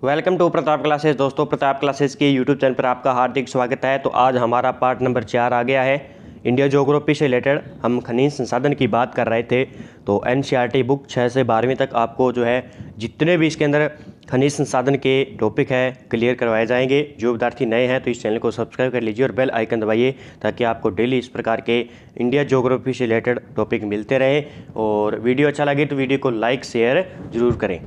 Welcome to Pratap classes. दोस्तों, Pratap classes के YouTube channel पर आपका हार्दिक स्वागत है। तो आज हमारा पार्ट नंबर 4 आ गया है। इंडिया ज्योग्राफी से रिलेटेड हम खनिज संसाधन की बात कर रहे थे। तो एनसीईआरटी बुक 6 से 12वीं तक आपको जो है जितने भी इसके अंदर खनिज संसाधन के टॉपिक है क्लियर करवाए जाएंगे। जो विद्यार्थी नए हैं तो इस चैनल को सब्सक्राइब कर लीजिए और बेल आइकन दबाइए ताकि आपको डेली इस प्रकार के इंडिया ज्योग्राफी से रिलेटेड टॉपिक मिलते रहे। और वीडियो अच्छा लगे तो वीडियो को लाइक शेयर जरूर करें।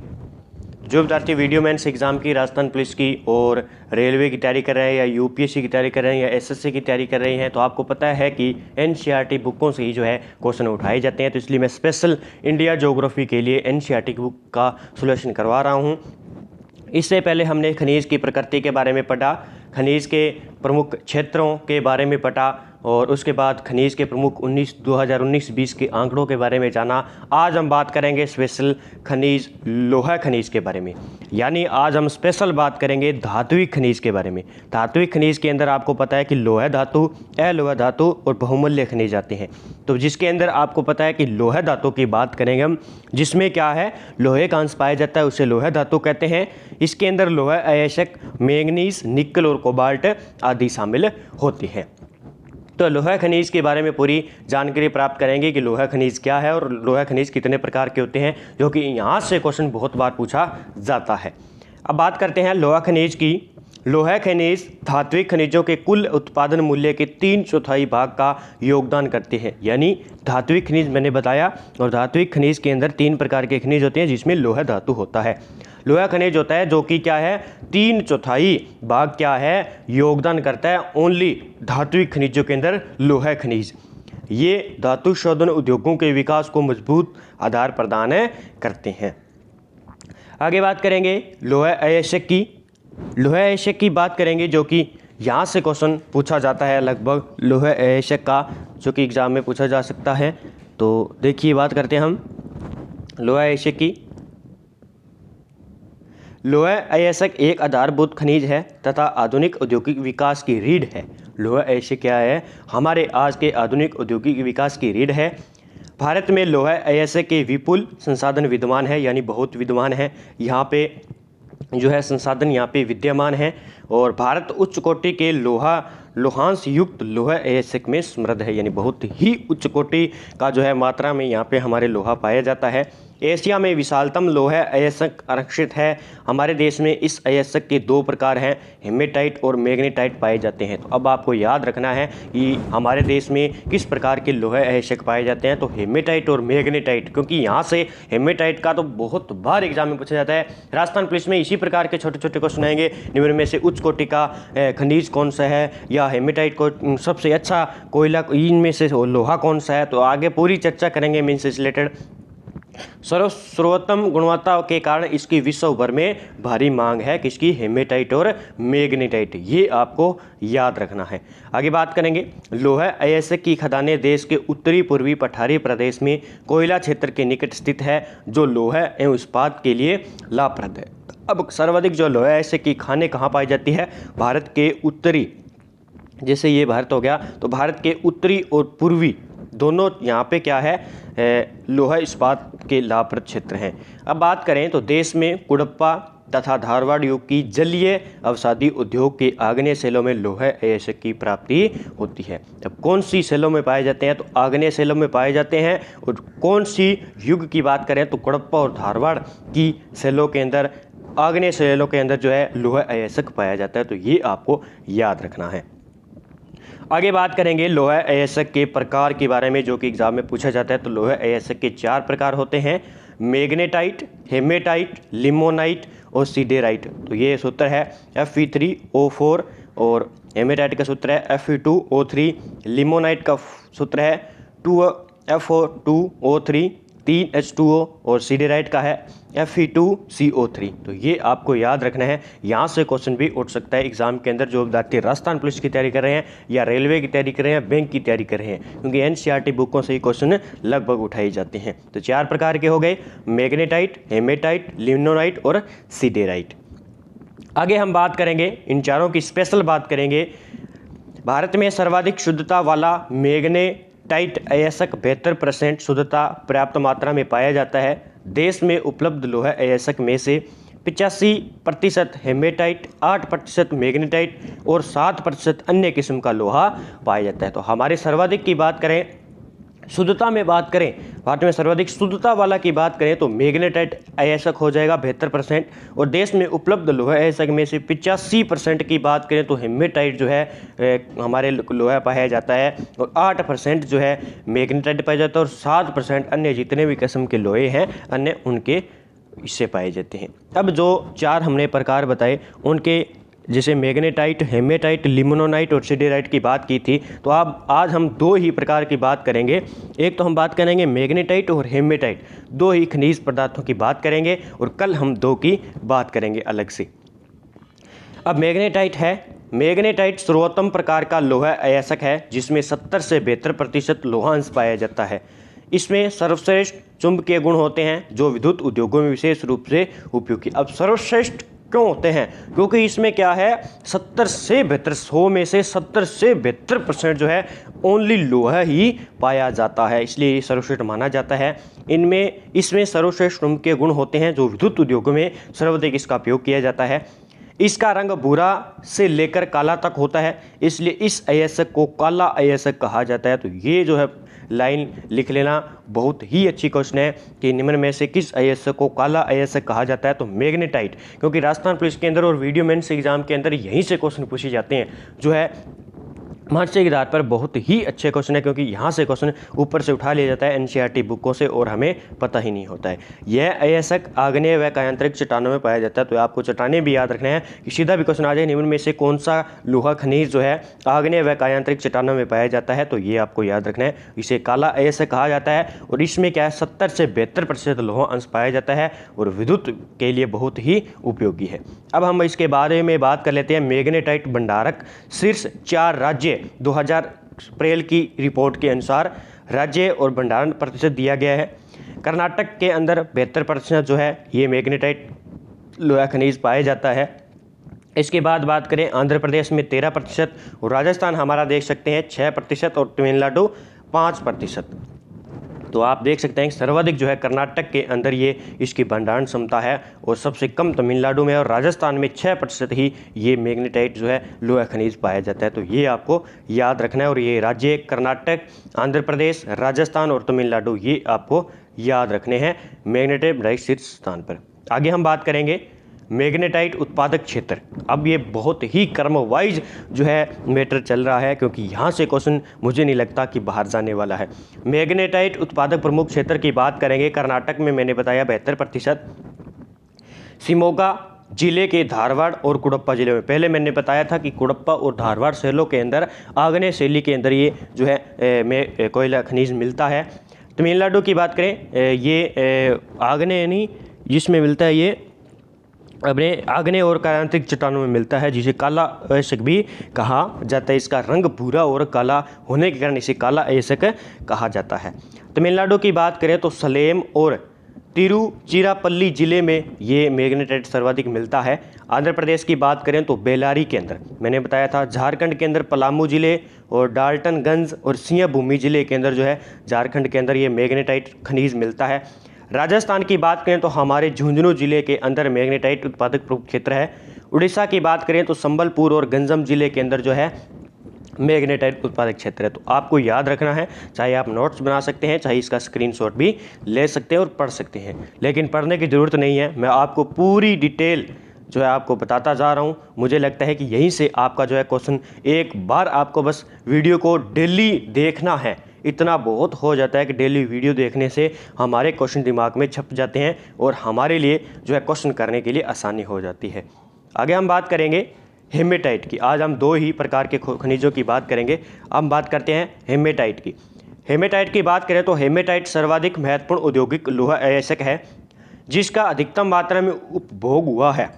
जो विद्यार्थी वीडियो मेंस एग्जाम की, राजस्थान पुलिस की और रेलवे की तैयारी कर रहे हैं या यूपीएससी की तैयारी कर रहे हैं या एसएससी की तैयारी कर रहे हैं तो आपको पता है कि एनसीईआरटी बुकों से ही जो है क्वेश्चन उठाए जाते हैं। तो इसलिए मैं स्पेशल इंडिया ज्योग्राफी के लिए एनसीईआरटी बुक का सोल्यूशन करवा रहा हूँ। इससे पहले हमने खनिज की प्रकृति के बारे में पढ़ा, खनिज के प्रमुख क्षेत्रों के बारे में पढ़ा और उसके बाद खनिज के प्रमुख 2019-20 के आंकड़ों के बारे में जाना। आज हम बात करेंगे स्पेशल खनिज लोहा खनिज के बारे में, यानी आज हम स्पेशल बात करेंगे धात्विक खनिज के बारे में। धात्विक खनिज के अंदर आपको पता है कि लोहा धातु, अलोहा धातु और बहुमूल्य खनिज आते हैं। तो जिसके अंदर आपको पता है कि लोहा धातु की बात करेंगे हम, जिसमें क्या है लोहे का अंश पाया जाता है, उसे लोहा धातु कहते हैं। इसके अंदर लोहा अयस्क, मैंगनीज, निकल और कोबाल्ट आदि शामिल होते हैं। तो लोहा खनिज के बारे में पूरी जानकारी प्राप्त करेंगे कि लोहा खनिज क्या है और लोहा खनिज कितने प्रकार के होते हैं, जो कि यहाँ से क्वेश्चन बहुत बार पूछा जाता है। अब बात करते हैं लोहा खनिज की। लोहा खनिज धात्विक खनिजों के कुल उत्पादन मूल्य के 3/4 भाग का योगदान करते हैं। यानी धात्विक खनिज मैंने बताया, और धात्विक खनिज के अंदर 3 प्रकार के खनिज होते हैं जिसमें लोहा धातु होता है। लोहा खनिज होता है जो कि क्या है 3/4 भाग क्या है योगदान करता है ओनली धात्विक खनिजों के अंदर लोहा खनिज। ये धातु शोधन उद्योगों के विकास को मजबूत आधार प्रदान करते हैं। आगे बात करेंगे लोहा अयस्क की। लोहा अयस्क की बात करेंगे जो कि यहाँ से क्वेश्चन पूछा जाता है लगभग लोहा अयस्क का, जो कि एग्जाम में पूछा जा सकता है। तो देखिए बात करते हैं हम लोहा अयस्क की। लोहा अयस्क एक आधारभूत खनिज है तथा आधुनिक औद्योगिक विकास की रीढ़ है। लोहा अयस्क क्या है, हमारे आज के आधुनिक औद्योगिक विकास की रीढ़ है। भारत में लोहा अयस्क के विपुल संसाधन विद्यमान है, यानी बहुत विद्यमान है। यहाँ पे जो है संसाधन यहाँ पे विद्यमान है और भारत उच्च कोटि के लोहांश युक्त लोहा अयस्क में समृद्ध है, यानी बहुत ही उच्च कोटि का जो है मात्रा में यहाँ पे हमारे लोहा पाया जाता है। एशिया में विशालतम लोहा अयस्क आरक्षित है। हमारे देश में इस अयस्क के 2 प्रकार हैं, हेमेटाइट और मैग्नेटाइट पाए जाते हैं। तो अब आपको याद रखना है कि हमारे देश में किस प्रकार के लोहा अयस्क पाए जाते हैं, तो हेमेटाइट और मैग्नेटाइट, क्योंकि यहाँ से हेमेटाइट का तो बहुत बार एग्जाम में पूछा जाता है। राजस्थान पुलिस में इसी प्रकार के छोटे छोटे क्वेश्चन आएंगे, निम्न में से उच्च कोटि का खनिज कौन सा है, या हेमेटाइट को सबसे अच्छा कोयला इनमें से लोहा कौन सा है। तो आगे पूरी चर्चा करेंगे मीन से रिलेटेड। सर्वोत्तम गुणवत्ता के कारण इसकी विश्व भर में भारी मांग है, किसकी, हेमेटाइट और मैग्नेटाइट। ये आपको याद रखना है। आगे बात करेंगे लोहा अयस्क की खदानें देश के उत्तरी पूर्वी पठारी प्रदेश में कोयला क्षेत्र के निकट स्थित है, जो लोहा एवं इस्पात के लिए लाभप्रद है। अब सर्वाधिक जो लोहा अयस्क की खानें कहाँ पाई जाती है, भारत के उत्तरी, जैसे ये भारत हो गया तो भारत के उत्तरी और पूर्वी दोनों यहाँ पे क्या है लोहा इस्पात के लाभप्रद क्षेत्र हैं। अब बात करें तो देश में कुड़प्पा तथा धारवाड़ युग की जलीय अवसादी उद्योग के आग्नेय शैलों में लोहा अयस्क की प्राप्ति होती है। अब कौन सी शैलों में पाए जाते हैं, तो आग्नेय शैलों में पाए जाते हैं। और कौन सी युग की बात करें तो कुड़प्पा और धारवाड़ की शैलों के अंदर, आग्नेय शैलों के अंदर जो है लोहा अयस्क पाया जाता है। तो ये आपको याद रखना है। आगे बात करेंगे लोहा अयस्क के प्रकार के बारे में, जो कि एग्जाम में पूछा जाता है। तो लोहा अयस्क के 4 प्रकार होते हैं, मैग्नेटाइट, हेमेटाइट, लिमोनाइट और सीडेराइट। तो ये सूत्र है Fe3O4 और हेमेटाइट का सूत्र है Fe2O3, लिमोनाइट का सूत्र है 2FO2O3 3H2O और सीडेराइट का है Fe2CO3। तो ये आपको याद रखना है। यहाँ से क्वेश्चन भी उठ सकता है एग्जाम के अंदर, जो विद्यार्थी राजस्थान पुलिस की तैयारी कर रहे हैं या रेलवे की तैयारी कर रहे हैं, बैंक की तैयारी कर रहे हैं, क्योंकि एनसीईआरटी बुकों से ही क्वेश्चन लगभग उठाए जाते हैं। तो 4 प्रकार के हो गए, मैग्नेटाइट, हेमेटाइट, लिमोनाइट और सीडेराइट। आगे हम बात करेंगे इन चारों की स्पेशल बात करेंगे। भारत में सर्वाधिक शुद्धता वाला मैग्नेटाइट अयस्क 72% शुद्धता पर्याप्त मात्रा में पाया जाता है। देश में उपलब्ध लोहा अयस्क में से 85% हेमेटाइट, 8% मैग्नेटाइट और 7% अन्य किस्म का लोहा पाया जाता है। तो हमारे सर्वाधिक की बात करें, शुद्धता में बात करें, भारत में सर्वाधिक शुद्धता वाला की बात करें तो मैग्नेटाइट अयस्क हो जाएगा 72%। और देश में उपलब्ध लोहा अयस्क में से 85% की बात करें तो हेमेटाइट जो है हमारे लोहा पाया जाता है, और 8% जो है मैग्नेटाइट पाया जाता है, और 7% अन्य जितने भी किस्म के लोहे हैं अन्य उनके इससे पाए जाते हैं। अब जो 4 हमने प्रकार बताए उनके, जैसे मैग्नेटाइट, हेमेटाइट, लिमोनोनाइट और सिडेराइट की बात की थी, तो अब आज हम 2 ही प्रकार की बात करेंगे। एक तो हम बात करेंगे मैग्नेटाइट और हेमेटाइट, 2 ही खनिज पदार्थों की बात करेंगे, और कल हम 2 की बात करेंगे अलग से। अब मैग्नेटाइट है, मैग्नेटाइट सर्वोत्तम प्रकार का लोहा अयस्क है जिसमें 70 से 72% लोहा अंश पाया जाता है। इसमें सर्वश्रेष्ठ चुंबकीय गुण होते हैं जो विद्युत उद्योगों में विशेष रूप से उपयोगी। अब सर्वश्रेष्ठ क्यों होते हैं? क्योंकि इसमें क्या है, 70 से 72, 100 में से 70 से 72% जो है ओनली लोहा ही पाया जाता है, इसलिए सर्वश्रेष्ठ माना जाता है। इसमें सर्वश्रेष्ठ चुंबकीय गुण होते हैं जो विद्युत उद्योगों में सर्वाधिक इसका उपयोग किया जाता है। इसका रंग भूरा से लेकर काला तक होता है, इसलिए इस अयस्क को काला अयस्क कहा जाता है। तो ये जो है लाइन लिख लेना, बहुत ही अच्छी क्वेश्चन है कि निम्न में से किस अयस्क को काला अयस्क कहा जाता है? तो मैग्नेटाइट, क्योंकि राजस्थान पुलिस के अंदर और वीडियो मेंस एग्जाम के अंदर यहीं से क्वेश्चन पूछे जाते हैं, जो है मार्क्स के आधार पर बहुत ही अच्छे क्वेश्चन है, क्योंकि यहाँ से क्वेश्चन ऊपर से उठा लिया जाता है एनसीईआरटी बुकों से और हमें पता ही नहीं होता है। यह अयस्क आग्नेय व कायांतरिक चट्टानों में पाया जाता है। तो आपको चट्टानें भी याद रखना है कि सीधा भी क्वेश्चन आ जाए निम्न में से कौन सा लोहा खनिज जो है आग्नेय व कायांतरिक चट्टानों में पाया जाता है, तो ये आपको याद रखना है। इसे काला अयस्क कहा जाता है, और इसमें क्या है 70 से 72% लोहा अंश पाया जाता है और विद्युत के लिए बहुत ही उपयोगी है। अब हम इसके बारे में बात कर लेते हैं। मैग्नेटाइट भंडारक शीर्ष 4 राज्य 2000 अप्रैल की रिपोर्ट के अनुसार राज्य और भंडारण प्रतिशत दिया गया है। कर्नाटक के अंदर 72% जो है ये मैग्नेटाइट लोहा खनिज पाया जाता है। इसके बाद बात करें आंध्र प्रदेश में 13% और राजस्थान हमारा देख सकते हैं 6% और तमिलनाडु 5%। तो आप देख सकते हैं सर्वाधिक जो है कर्नाटक के अंदर ये इसकी भंडारण क्षमता है, और सबसे कम तमिलनाडु में और राजस्थान में 6% ही ये मैग्नेटाइट जो है लोहा खनिज पाया जाता है। तो ये आपको याद रखना है, और ये राज्य कर्नाटक, आंध्र प्रदेश, राजस्थान और तमिलनाडु ये आपको याद रखने हैं मैग्नेटाइट भंडारक शीर्ष स्थान पर। आगे हम बात करेंगे मैग्नेटाइट उत्पादक क्षेत्र। अब ये बहुत ही क्रम वाइज जो है मैटर चल रहा है, क्योंकि यहाँ से क्वेश्चन मुझे नहीं लगता कि बाहर जाने वाला है। मैग्नेटाइट उत्पादक प्रमुख क्षेत्र की बात करेंगे। कर्नाटक में मैंने बताया 72%, शिमोगा जिले के धारवाड़ और कुडप्पा जिले में, पहले मैंने बताया था कि कुडप्पा और धारवाड़ शैलों के अंदर आग्नेय शैली के अंदर ये जो है कोयला खनिज मिलता है। तमिलनाडु की बात करें, ये आग्नेय यानी जिसमें मिलता है ये अपने आग्नेय और कायांतरिक चट्टानों में मिलता है, जिसे काला अयस्क भी कहा जाता है। इसका रंग भूरा और काला होने के कारण इसे काला अयस्क कहा जाता है। तमिलनाडु की बात करें तो सलेम और तिरुचिरापल्ली जिले में ये मैग्नेटाइट सर्वाधिक मिलता है। आंध्र प्रदेश की बात करें तो बेलारी के अंदर, मैंने बताया था। झारखंड के अंदर पलामू जिले और डाल्टनगंज और सिंहभूमि जिले के अंदर जो है झारखंड के अंदर ये मैग्नेटाइट खनिज मिलता है। राजस्थान की बात करें तो हमारे झुंझुनू जिले के अंदर मैग्नेटाइट उत्पादक प्रमुख क्षेत्र है। उड़ीसा की बात करें तो संबलपुर और गंजम जिले के अंदर जो है मैग्नेटाइट उत्पादक क्षेत्र है। तो आपको याद रखना है, चाहे आप नोट्स बना सकते हैं, चाहे इसका स्क्रीनशॉट भी ले सकते हैं और पढ़ सकते हैं, लेकिन पढ़ने की ज़रूरत नहीं है। मैं आपको पूरी डिटेल जो है आपको बताता जा रहा हूँ। मुझे लगता है कि यहीं से आपका जो है क्वेश्चन, एक बार आपको बस वीडियो को डेली देखना है, इतना बहुत हो जाता है कि डेली वीडियो देखने से हमारे क्वेश्चन दिमाग में छप जाते हैं और हमारे लिए जो है क्वेश्चन करने के लिए आसानी हो जाती है। आगे हम बात करेंगे हेमेटाइट की। आज हम 2 ही प्रकार के खनिजों की बात करेंगे। अब बात करते हैं हेमेटाइट की। हेमेटाइट की बात करें तो हेमेटाइट सर्वाधिक महत्वपूर्ण औद्योगिक लोहा अयस्क है जिसका अधिकतम मात्रा में उपभोग हुआ है,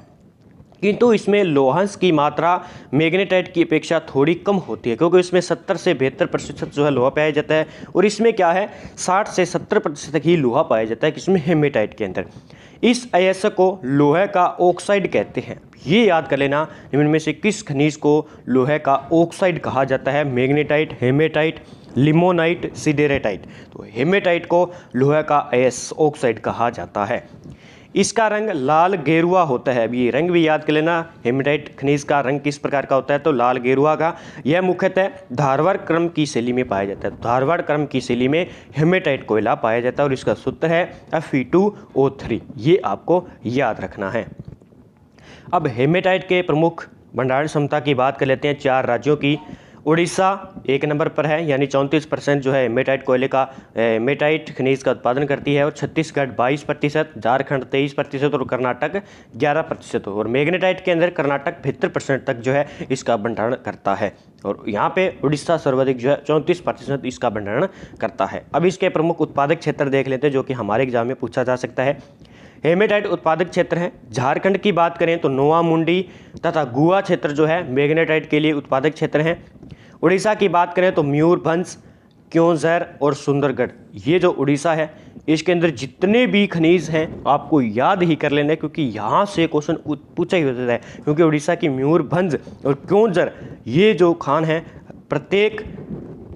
किंतु इसमें लोहांश की मात्रा मैग्नेटाइट की अपेक्षा थोड़ी कम होती है, क्योंकि इसमें 70 से 72% जो है लोहा पाया जाता है, और इसमें क्या है 60 से 70% तक ही लोहा पाया जाता है किसमें, हेमेटाइट के अंदर। इस अयस्क को लोहे का ऑक्साइड कहते हैं। ये याद कर लेना, इनमें से किस खनिज को लोहे का ऑक्साइड कहा जाता है, मैग्नेटाइट, हेमेटाइट, लिमोनाइट, सिडेरेटाइट। तो हेमेटाइट को लोहे का ऑक्साइड कहा जाता है। इसका रंग लाल गेरुआ होता है। अब ये रंग भी याद कर लेना, हेमेटाइट खनिज का रंग किस प्रकार का होता है, तो लाल गेरुआ का। यह मुख्यतः धारवाड़ क्रम की शैली में पाया जाता है। धारवाड़ क्रम की शैली में हेमेटाइट कोयला पाया जाता है और इसका सूत्र है Fe2O3। ये आपको याद रखना है। अब हेमेटाइट के प्रमुख भंडारण क्षमता की बात कर लेते हैं 4 राज्यों की। उड़ीसा 1 नंबर पर है, यानी 34% जो है हेमेटाइट कोयले का हेमेटाइट खनिज का उत्पादन करती है, और छत्तीसगढ़ 22%, झारखंड 23% और कर्नाटक 11%। और मैग्नेटाइट के अंदर कर्नाटक 72% तक जो है इसका भंडारण करता है, और यहाँ पे उड़ीसा सर्वाधिक जो है 34% इसका भंडारण करता है। अब इसके प्रमुख उत्पादक क्षेत्र देख लेते हैं जो कि हमारे एग्जाम में पूछा जा सकता है। हेमेटाइट उत्पादक क्षेत्र है, झारखंड की बात करें तो नोवा मुंडी तथा गुआ क्षेत्र जो है मैग्नेटाइट के लिए उत्पादक क्षेत्र हैं। उड़ीसा की बात करें तो मयूरभंज, क्योंझर और सुंदरगढ़, ये जो उड़ीसा है इसके अंदर जितने भी खनिज हैं आपको याद ही कर लेना है, क्योंकि यहाँ से क्वेश्चन पूछा ही होता है। क्योंकि उड़ीसा की मयूरभंज और क्योंझर ये जो खान है प्रत्येक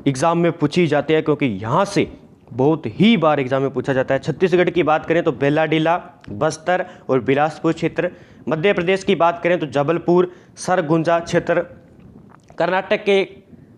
एग्जाम में पूछी जाती है, क्योंकि यहाँ से बहुत ही बार एग्जाम में पूछा जाता है। छत्तीसगढ़ की बात करें तो बेलाडीला, बस्तर और बिलासपुर क्षेत्र। मध्य प्रदेश की बात करें तो जबलपुर, सरगुजा क्षेत्र। कर्नाटक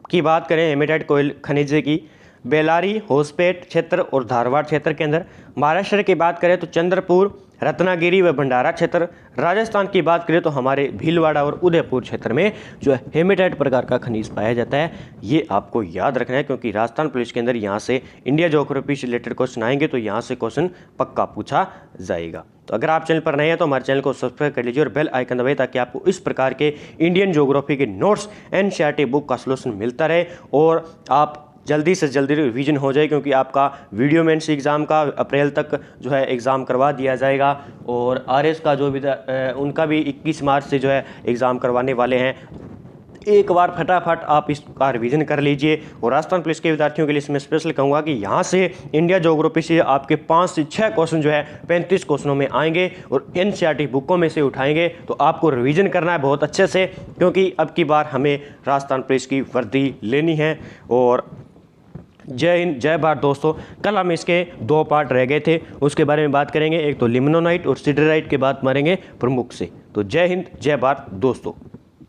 की बात करें हेमेटाइट कोयल खनिज की, बेलारी, होसपेट क्षेत्र और धारवाड़ क्षेत्र के अंदर। महाराष्ट्र की बात करें तो चंद्रपुर, रत्नागिरी व भंडारा क्षेत्र। राजस्थान की बात करें तो हमारे भीलवाड़ा और उदयपुर क्षेत्र में जो है हेमेटाइट प्रकार का खनिज पाया जाता है। ये आपको याद रखना है, क्योंकि राजस्थान पुलिस के अंदर यहाँ से इंडिया ज्योग्राफी से रिलेटेड क्वेश्चन आएंगे तो यहाँ से क्वेश्चन पक्का पूछा जाएगा। तो अगर आप चैनल पर नए हैं तो हमारे चैनल को सब्सक्राइब कर लीजिए और बेल आइकन दबाइए, ताकि आपको इस प्रकार के इंडियन ज्योग्राफी के नोट्स एनसीईआरटी बुक का सॉल्यूशन मिलता रहे और आप जल्दी से जल्दी रिवीजन हो जाए, क्योंकि आपका वीडियो मेंस एग्ज़ाम का अप्रैल तक जो है एग्ज़ाम करवा दिया जाएगा, और आरएस का जो भी उनका भी 21 मार्च से जो है एग्ज़ाम करवाने वाले हैं। एक बार फटाफट आप इसका रिवीजन कर लीजिए। और राजस्थान पुलिस के विद्यार्थियों के लिए इसमें स्पेशल कहूँगा कि यहाँ से इंडिया ज्योग्राफी से आपके 5 से 6 क्वेश्चन जो है 35 क्वेश्चनों में आएंगे और एनसीईआरटी बुकों में से उठाएंगे। तो आपको रिवीजन करना है बहुत अच्छे से, क्योंकि अब की बार हमें राजस्थान पुलिस की वर्दी लेनी है। और जय हिंद, जय भारत दोस्तों। कल हम इसके 2 पार्ट रह गए थे, उसके बारे में बात करेंगे। एक तो लिमनोनाइट और सिडराइट के बात मारेंगे प्रमुख से। तो जय हिंद, जय भारत दोस्तों।